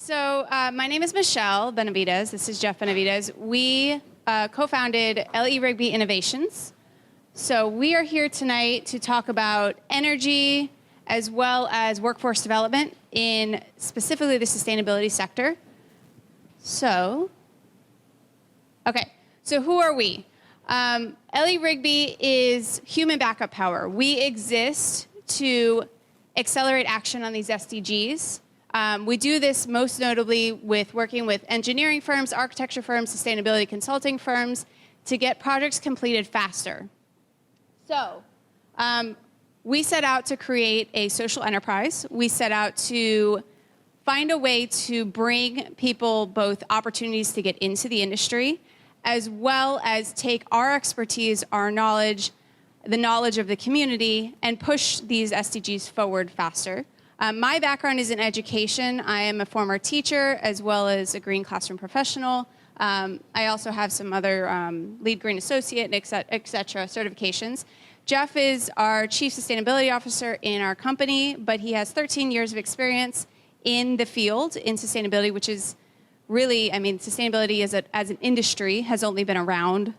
My name is Michelle Benavides. This is Jeff Benavides. We co-founded Rigby Innovations. So we are here tonight to talk about energy as well as workforce development in specifically the sustainability sector. So who are we? Rigby is human backup power. We exist to accelerate action on these SDGs. We do this most notably with working with engineering firms, architecture firms, sustainability consulting firms to get projects completed faster. So we set out to create a social enterprise. We set out to find a way to bring people both opportunities to get into the industry, as well as take our expertise, our knowledge, the knowledge of the community, and push these SDGs forward faster. My background is in education. I am a former teacher as well as a green classroom professional. I also have some other lead green associate, et cetera, certifications. Jeff is our chief sustainability officer in our company, but he has 13 years of experience in the field in sustainability, which is really, sustainability as an industry has only been around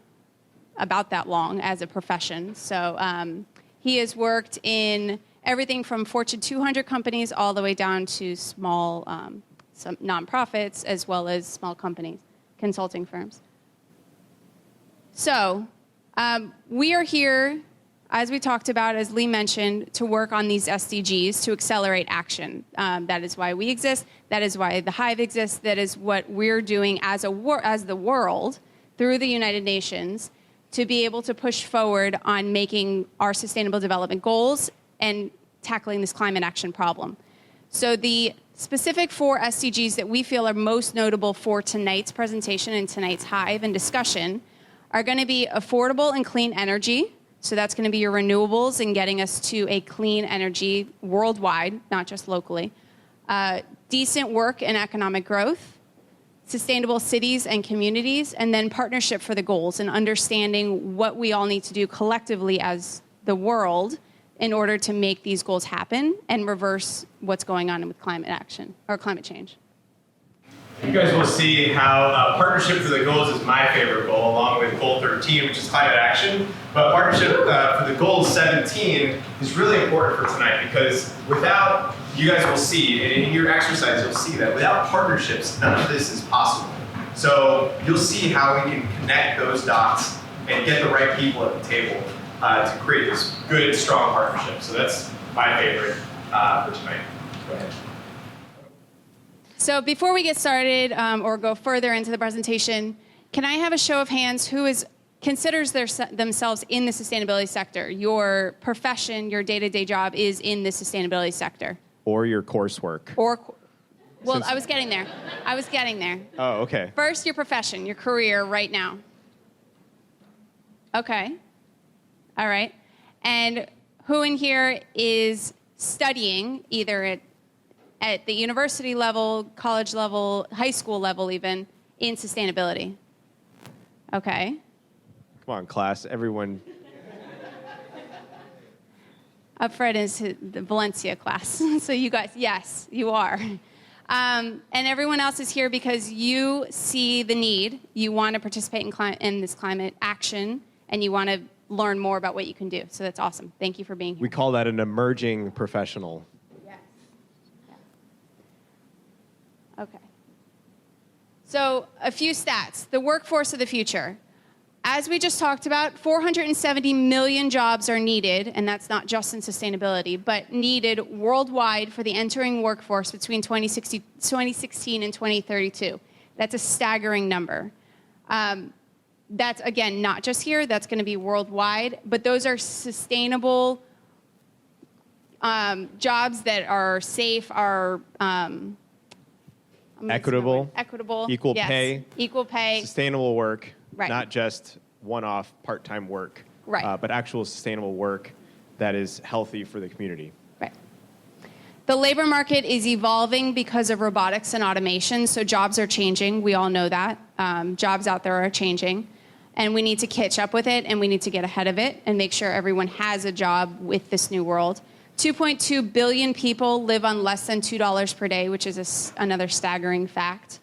about that long as a profession. So he has worked in everything from Fortune 200 companies all the way down to small some nonprofits as well as small companies, consulting firms. So we are here, as we talked about, as Lee mentioned, to work on these SDGs to accelerate action. That is why we exist. That is why the Hive exists. That is what we're doing as the world through the United Nations to be able to push forward on making our sustainable development goals and tackling this climate action problem. So the specific 4 SDGs that we feel are most notable for tonight's presentation and tonight's Hive and discussion are going to be affordable and clean energy. So that's going to be your renewables and getting us to a clean energy worldwide, not just locally. Decent work and economic growth, sustainable cities and communities, and then partnership for the goals and understanding what we all need to do collectively as the world in order to make these goals happen and reverse what's going on with climate action or climate change. You guys will see how partnership for the goals is my favorite goal, along with goal 13, which is climate action. But partnership for the goal 17 is really important for tonight because without, you guys will see, and in your exercise you'll see that without partnerships, none of this is possible. So you'll see how we can connect those dots and get the right people at the table to create this good, strong partnership. So that's my favorite for tonight. Go ahead. So before we get started or go further into the presentation, can I have a show of hands who considers themselves in the sustainability sector? Your profession, your day-to-day job is in the sustainability sector. Or your coursework. I was getting there. Oh, okay. First, your profession, your career right now. Okay. All right. And who in here is studying either at the university level, college level, high school level even, in sustainability? Okay. Come on, class, everyone. Fred is the Valencia class. So you guys, yes, you are. And everyone else is here because you see the need, you want to participate in this climate action, and you want to learn more about what you can do. So that's awesome. Thank you for being here. We call that an emerging professional. Okay. So a few stats. The workforce of the future. As we just talked about, 470 million jobs are needed, and that's not just in sustainability, but needed worldwide for the entering workforce between 2016 and 2032. That's a staggering number. That's, again, not just here. That's going to be worldwide. But those are sustainable jobs that are safe, are equitable, equal yes. pay, sustainable work, right. Not just one-off part-time work, right. But actual sustainable work that is healthy for the community. Right. The labor market is evolving because of robotics and automation, so jobs are changing. We all know that. Jobs out there are changing, and we need to catch up with it, and we need to get ahead of it and make sure everyone has a job with this new world. 2.2 billion people live on less than $2 per day, which is another staggering fact.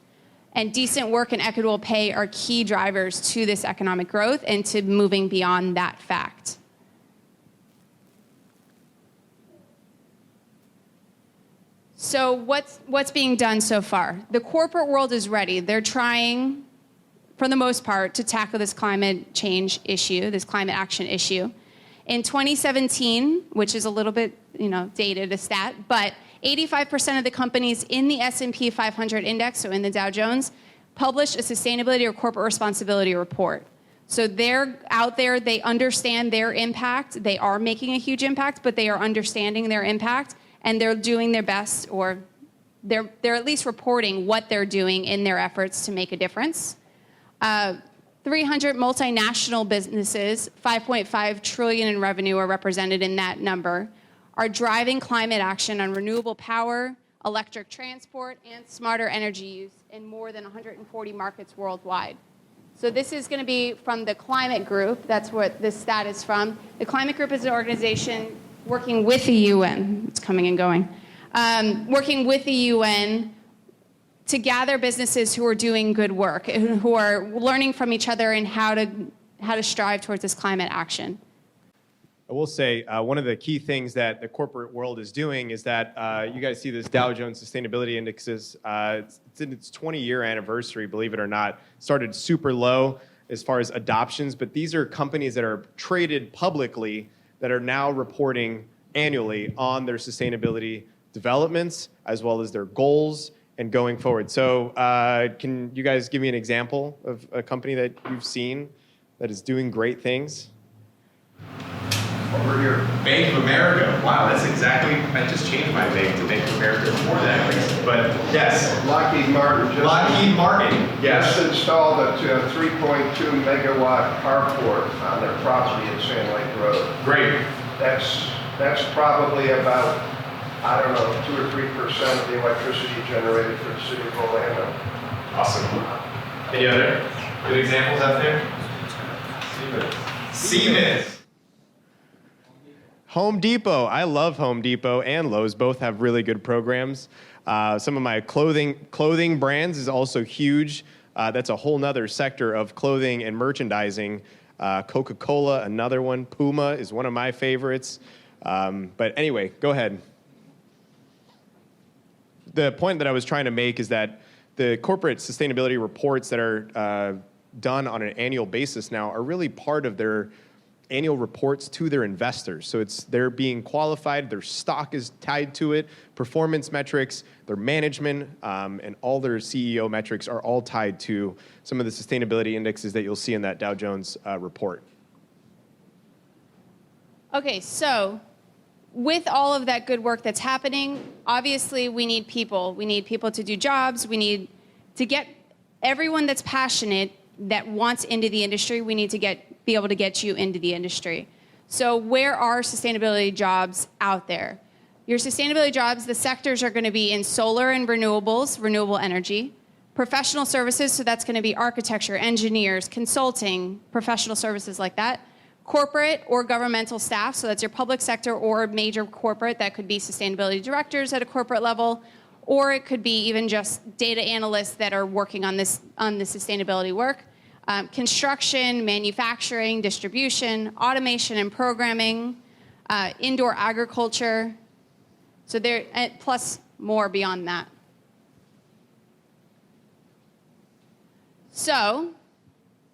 And decent work and equitable pay are key drivers to this economic growth and to moving beyond that fact. So what's being done so far? The corporate world is ready. They're trying, for the most part, to tackle this climate change issue, this climate action issue. In 2017, which is a little bit, dated, a stat, but 85% of the companies in the S&P 500 index, so in the Dow Jones, published a sustainability or corporate responsibility report. So they're out there, they understand their impact, they are making a huge impact, but they are understanding their impact, and they're doing their best, or they're at least reporting what they're doing in their efforts to make a difference. 300 multinational businesses, 5.5 trillion in revenue are represented in that number, are driving climate action on renewable power, electric transport, and smarter energy use in more than 140 markets worldwide. So this is going to be from the Climate Group. That's what this stat is from. The Climate Group is an organization working with the UN. It's coming and going. Working with the UN to gather businesses who are doing good work, who are learning from each other and how to strive towards this climate action. I will say one of the key things that the corporate world is doing is that you guys see this Dow Jones Sustainability Indexes. It's in its 20-year anniversary, believe it or not. Started super low as far as adoptions, but these are companies that are traded publicly that are now reporting annually on their sustainability developments as well as their goals and going forward. So can you guys give me an example of a company that you've seen that is doing great things? Over here, Bank of America. Wow, that's exactly, I just changed my bank to Bank of America before that. But yes. Lockheed Martin Yes. just installed a 3.2 megawatt carport on their property in Sand Lake Road. Great. That's probably about, 2 or 3% of the electricity generated for the city of Orlando. Awesome. Any other good examples out there? Siemens. Home Depot. I love Home Depot and Lowe's. Both have really good programs. Some of my clothing brands is also huge. That's a whole nother sector of clothing and merchandising. Coca-Cola, another one. Puma is one of my favorites. But anyway, go ahead. The point that I was trying to make is that the corporate sustainability reports that are done on an annual basis now are really part of their annual reports to their investors. So they're being qualified, their stock is tied to it, performance metrics, their management, and all their CEO metrics are all tied to some of the sustainability indexes that you'll see in that Dow Jones report. Okay, so with all of that good work that's happening, obviously we need people. We need people to do jobs. We need to get everyone that's passionate that wants into the industry, we need to be able to get you into the industry. So where are sustainability jobs out there? Your sustainability jobs, the sectors are going to be in solar and renewables, renewable energy, professional services, so that's going to be architecture, engineers, consulting, professional services like that, corporate or governmental staff, so that's your public sector or major corporate, that could be sustainability directors at a corporate level, or it could be even just data analysts that are working on the sustainability work. Construction, manufacturing, distribution, automation and programming, indoor agriculture. So there, plus more beyond that. So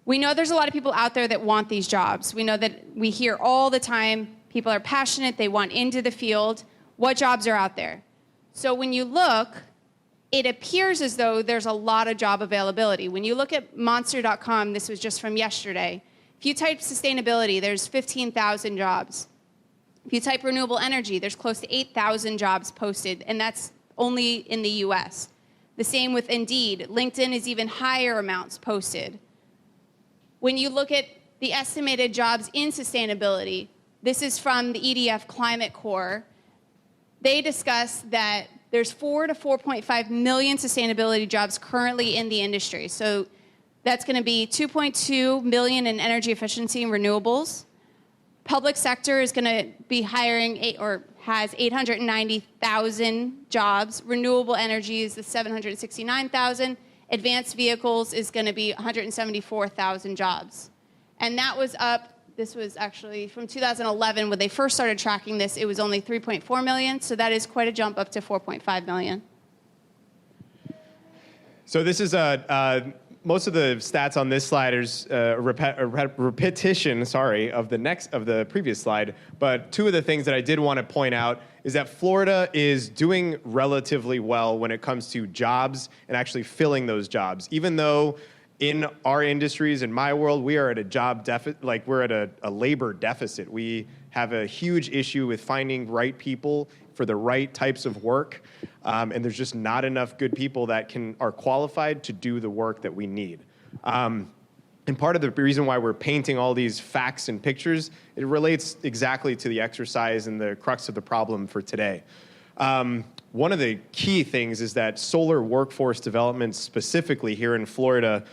we know there's a lot of people out there that want these jobs. We know that we hear all the time, people are passionate, they want into the field. What jobs are out there? So when you look, it appears as though there's a lot of job availability. When you look at monster.com, this was just from yesterday, if you type sustainability, there's 15,000 jobs. If you type renewable energy, there's close to 8,000 jobs posted, and that's only in the US. The same with Indeed. LinkedIn is even higher amounts posted. When you look at the estimated jobs in sustainability, this is from the EDF Climate Corps. They discuss that there's 4 to 4.5 million sustainability jobs currently in the industry. So that's going to be 2.2 million in energy efficiency and renewables, Public sector is going to be hiring has 890,000 jobs. Renewable energy is the 769,000. Advanced vehicles is going to be 174,000 jobs. And that was up, this was actually from 2011 when they first started tracking this, it was only 3.4 million. So that is quite a jump up to 4.5 million. So this is most of the stats on this slide is a repetition, of the previous slide. But two of the things that I did want to point out is that Florida is doing relatively well when it comes to jobs and actually filling those jobs. Even though in our industries, in my world, we are at a job deficit, like we're at a labor deficit. We have a huge issue with finding right people for the right types of work. And there's just not enough good people that are qualified to do the work that we need. And part of the reason why we're painting all these facts and pictures, it relates exactly to the exercise and the crux of the problem for today. One of the key things is that solar workforce development, specifically here in Florida,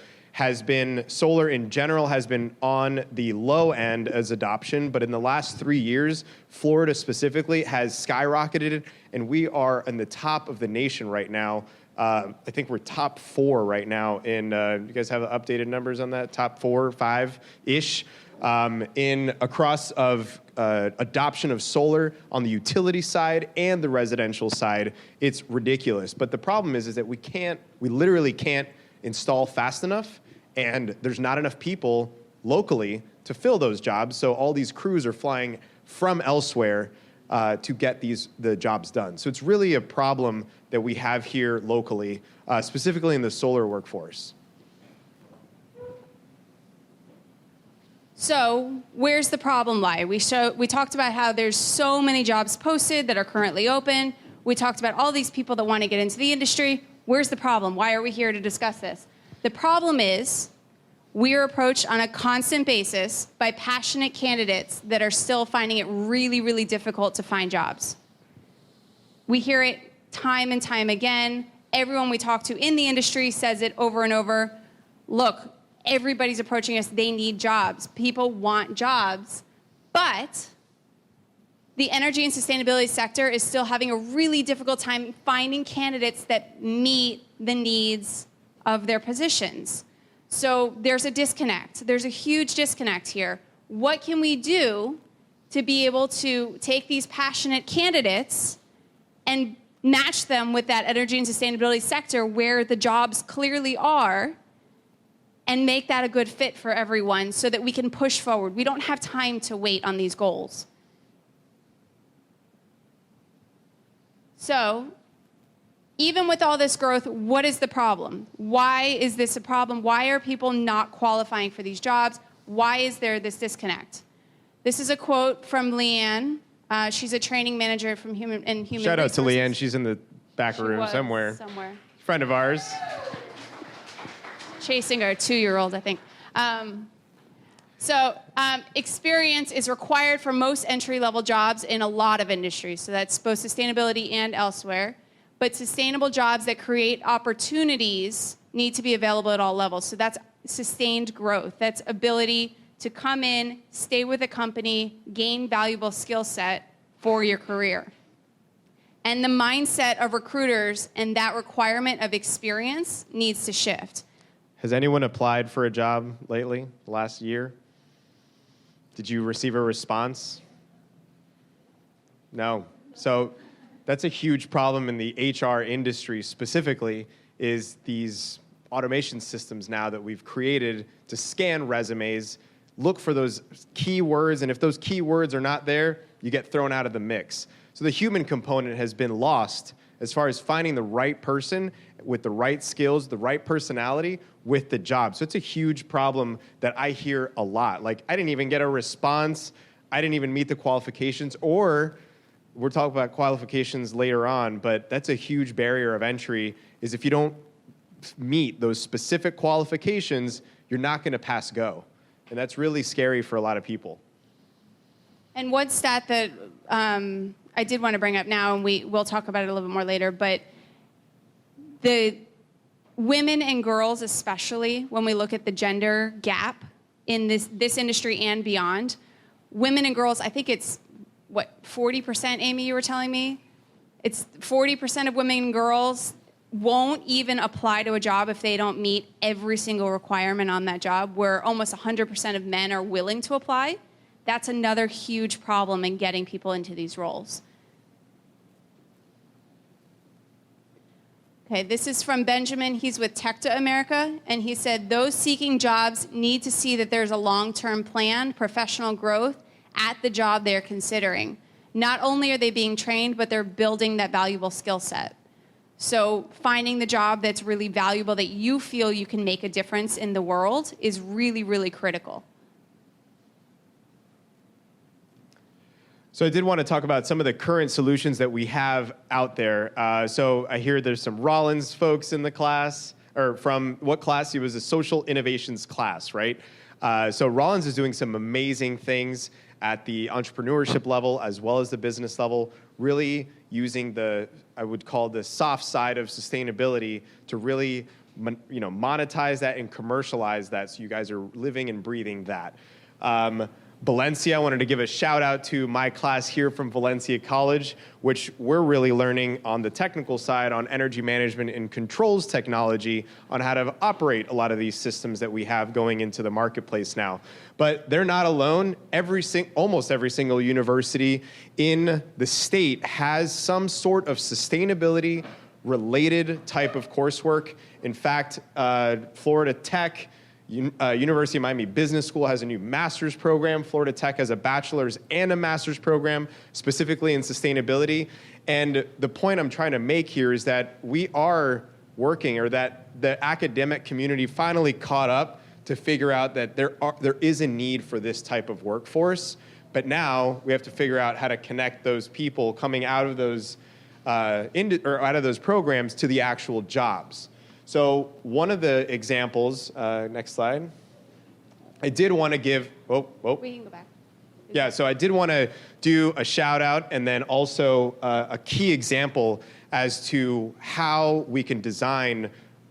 solar in general has been on the low end as adoption, but in the last 3 years, Florida specifically has skyrocketed, and we are in the top of the nation right now. I think we're top 4 right now in, you guys have updated numbers on that? Top 4, 5-ish across of adoption of solar on the utility side and the residential side. It's ridiculous. But the problem is that we literally can't install fast enough, and there's not enough people locally to fill those jobs. So all these crews are flying from elsewhere to get the jobs done. So it's really a problem that we have here locally, specifically in the solar workforce. So where's the problem lie? We talked about how there's so many jobs posted that are currently open. We talked about all these people that want to get into the industry. Where's the problem? Why are we here to discuss this? The problem is we are approached on a constant basis by passionate candidates that are still finding it really, really difficult to find jobs. We hear it time and time again. Everyone we talk to in the industry says it over and over. Look, everybody's approaching us. They need jobs. People want jobs. But the energy and sustainability sector is still having a really difficult time finding candidates that meet the needs of their positions. So there's a disconnect. There's a huge disconnect here. What can we do to be able to take these passionate candidates and match them with that energy and sustainability sector where the jobs clearly are, and make that a good fit for everyone so that we can push forward? We don't have time to wait on these goals. So, even with all this growth, what is the problem? Why is this a problem? Why are people not qualifying for these jobs? Why is there this disconnect? This is a quote from Leanne. She's a training manager from Human Resources. Shout out to Leanne. She's in the back room somewhere. Friend of ours. Chasing our 2-year-old, I think. Experience is required for most entry-level jobs in a lot of industries. So that's both sustainability and elsewhere. But sustainable jobs that create opportunities need to be available at all levels. So that's sustained growth. That's ability to come in, stay with a company, gain valuable skill set for your career. And the mindset of recruiters and that requirement of experience needs to shift. Has anyone applied for a job lately, last year? Did you receive a response? No. So that's a huge problem in the HR industry specifically, is these automation systems now that we've created to scan resumes, look for those keywords, and if those keywords are not there, you get thrown out of the mix. So the human component has been lost as far as finding the right person with the right skills, the right personality with the job. So it's a huge problem that I hear a lot. Like, I didn't even get a response. I didn't even meet the qualifications, or we're talking about qualifications later on, but that's a huge barrier of entry, is if you don't meet those specific qualifications, you're not going to pass go. And that's really scary for a lot of people. And one stat that I did want to bring up now, and we'll talk about it a little bit more later, but the women and girls especially, when we look at the gender gap in this industry and beyond, women and girls, I think it's, 40%, Amy, you were telling me? It's 40% of women and girls won't even apply to a job if they don't meet every single requirement on that job, where almost 100% of men are willing to apply. That's another huge problem in getting people into these roles. Okay, this is from Benjamin. He's with Tech to America, and he said, those seeking jobs need to see that there's a long-term plan, professional growth at the job they're considering. Not only are they being trained, but they're building that valuable skill set. So finding the job that's really valuable, that you feel you can make a difference in the world, is really, really critical. So I did want to talk about some of the current solutions that we have out there. So I hear there's some Rollins folks in the class, or from what class? It was a social innovations class, right? So Rollins is doing some amazing things at the entrepreneurship level as well as the business level, really using the, I would call the soft side of sustainability to really monetize that and commercialize that, so you guys are living and breathing that. Valencia, I wanted to give a shout out to my class here from Valencia College, which we're really learning on the technical side on energy management and controls technology on how to operate a lot of these systems that we have going into the marketplace now. But they're not alone. Almost every single university in the state has some sort of sustainability related type of coursework. In fact, Florida Tech, University of Miami Business School has a new master's program. Florida Tech has a bachelor's and a master's program specifically in sustainability. And the point I'm trying to make here is that we are working, or that the academic community finally caught up to figure out that there is a need for this type of workforce. But now we have to figure out how to connect those people coming out of those out of those programs to the actual jobs. So one of the examples, next slide, I did want to give, We can go back. Yeah, so I did want to do a shout out and then also a key example as to how we can design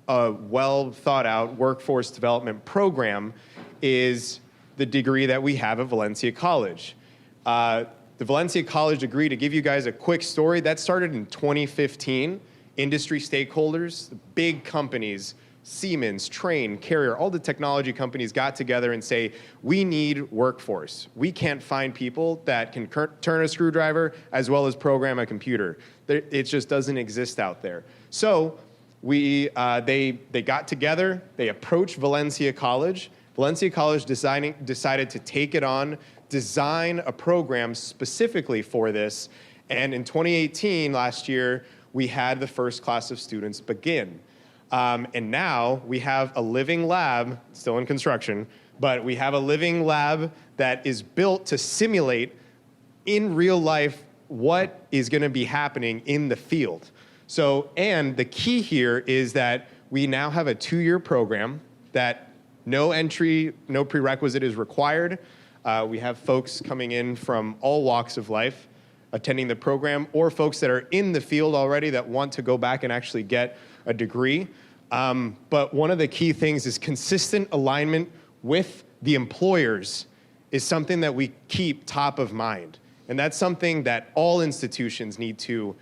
a well thought out workforce development program is the degree that we have at Valencia College. The Valencia College degree, to give you guys a quick story, that started in 2015. Industry stakeholders, the big companies, Siemens, Trane, Carrier, all the technology companies got together and say, we need workforce. We can't find people that can turn a screwdriver as well as program a computer. It just doesn't exist out there. So they got together, they approached Valencia College. Valencia College decided to take it on, design a program specifically for this. And in 2018, last year, we had the first class of students begin. And now we have a living lab, still in construction, but we have a living lab that is built to simulate in real life what is going to be happening in the field. So, and the key here is that we now have a 2-year program that no entry, no prerequisite is required. We have folks coming in from all walks of life attending the program, or folks that are in the field already that want to go back and actually get a degree. But one of the key things is consistent alignment with the employers is something that we keep top of mind. And that's something that all institutions need to,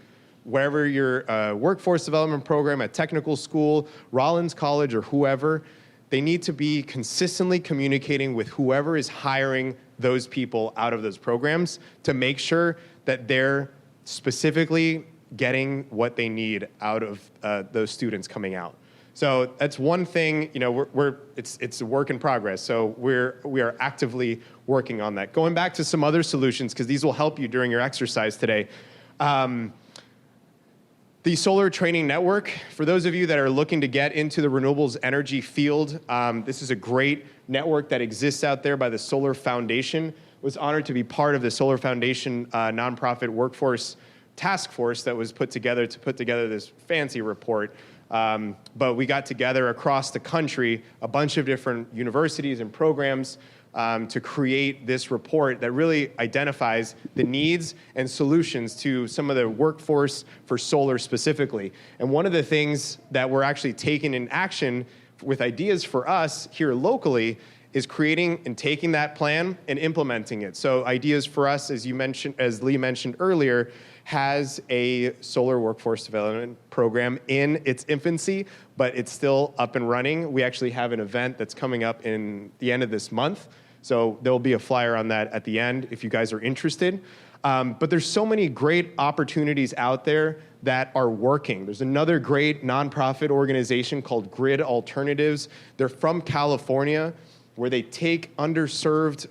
wherever your workforce development program, a technical school, Rollins College, or whoever, they need to be consistently communicating with whoever is hiring those people out of those programs to make sure that they're specifically getting what they need out of those students coming out. So that's one thing. It's a work in progress. So we are actively working on that. Going back to some other solutions, because these will help you during your exercise today. The Solar Training Network, for those of you that are looking to get into the renewables energy field, this is a great network that exists out there by the Solar Foundation. Was honored to be part of the Solar Foundation nonprofit workforce task force that was put together this fancy report. But we got together across the country, a bunch of different universities and programs to create this report that really identifies the needs and solutions to some of the workforce for solar specifically. And one of the things that we're actually taking in action with ideas for us here locally is creating and taking that plan and implementing it. So IDEAS for us, as Lee mentioned earlier, has a solar workforce development program in its infancy, but it's still up and running. We actually have an event that's coming up in the end of this month. So there'll be a flyer on that at the end if you guys are interested. But there's so many great opportunities out there that are working. There's another great nonprofit organization called Grid Alternatives. They're from California, where they take underserved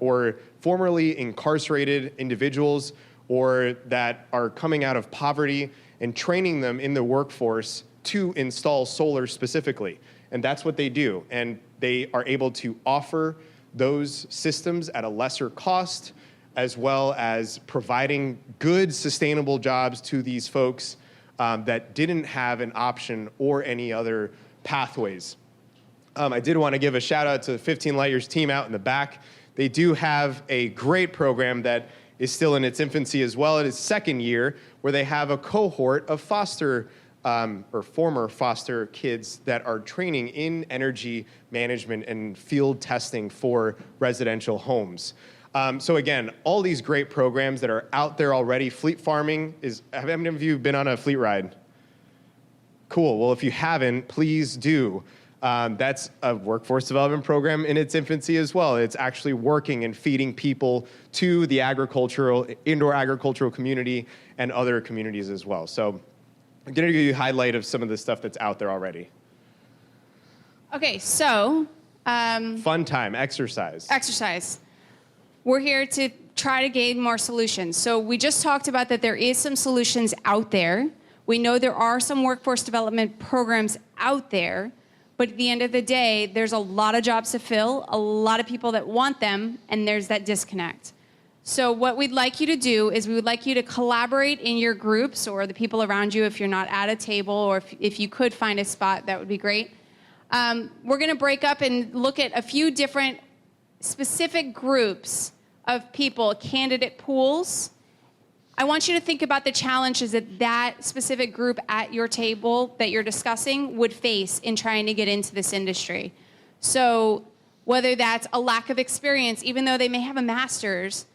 or formerly incarcerated individuals or that are coming out of poverty and training them in the workforce to install solar specifically. And that's what they do. And they are able to offer those systems at a lesser cost, as well as providing good, sustainable jobs to these folks that didn't have an option or any other pathways. I did want to give a shout out to the 15 Light Years team out in the back. They do have a great program that is still in its infancy as well. It is second year, where they have a cohort of foster or former foster kids that are training in energy management and field testing for residential homes. So again, all these great programs that are out there already. Fleet farming have any of you been on a fleet ride? Cool, well, if you haven't, please do. That's a workforce development program in its infancy as well. It's actually working and feeding people to the indoor agricultural community and other communities as well. So I'm gonna give you a highlight of some of the stuff that's out there already. Okay, so. Fun time, exercise. Exercise. We're here to try to gain more solutions. So we just talked about that there is some solutions out there. We know there are some workforce development programs out there. But at the end of the day, there's a lot of jobs to fill, a lot of people that want them, and there's that disconnect. So what we'd like you to do is we would like you to collaborate in your groups or the people around you if you're not at a table, or if you could find a spot, that would be great. We're going to break up and look at a few different specific groups of people, candidate pools. I want you to think about the challenges that specific group at your table that you're discussing would face in trying to get into this industry. So whether that's a lack of experience, even though they may have a master's,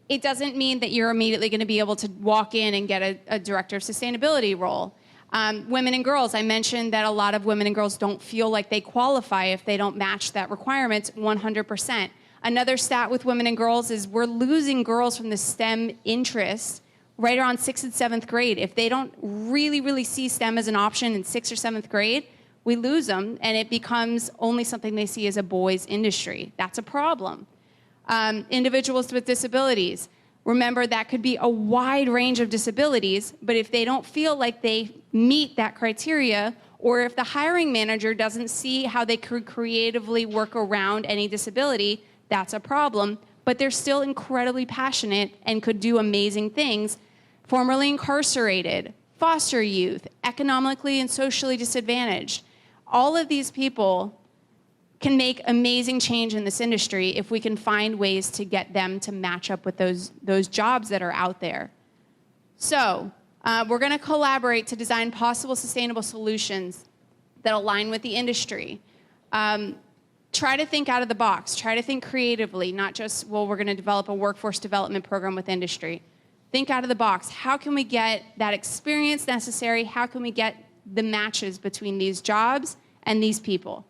it doesn't mean that you're immediately going to be able to walk in and get a director of sustainability role. Women and girls, I mentioned that a lot of women and girls don't feel like they qualify if they don't match that requirement 100%. Another stat with women and girls is we're losing girls from the STEM interest right around 6th and 7th grade. If they don't really see STEM as an option in 6th or 7th grade, we lose them, and it becomes only something they see as a boys' industry. That's a problem. Individuals with disabilities. Remember, that could be a wide range of disabilities, but if they don't feel like they meet that criteria, or if the hiring manager doesn't see how they could creatively work around any disability, that's a problem. But they're still incredibly passionate and could do amazing things. Formerly incarcerated, foster youth, economically and socially disadvantaged. All of these people can make amazing change in this industry if we can find ways to get them to match up with those jobs that are out there. So we're going to collaborate to design possible sustainable solutions that align with the industry. Try to think out of the box. Try to think creatively, not just, well, we're going to develop a workforce development program with industry. Think out of the box. How can we get that experience necessary? How can we get the matches between these jobs and these people?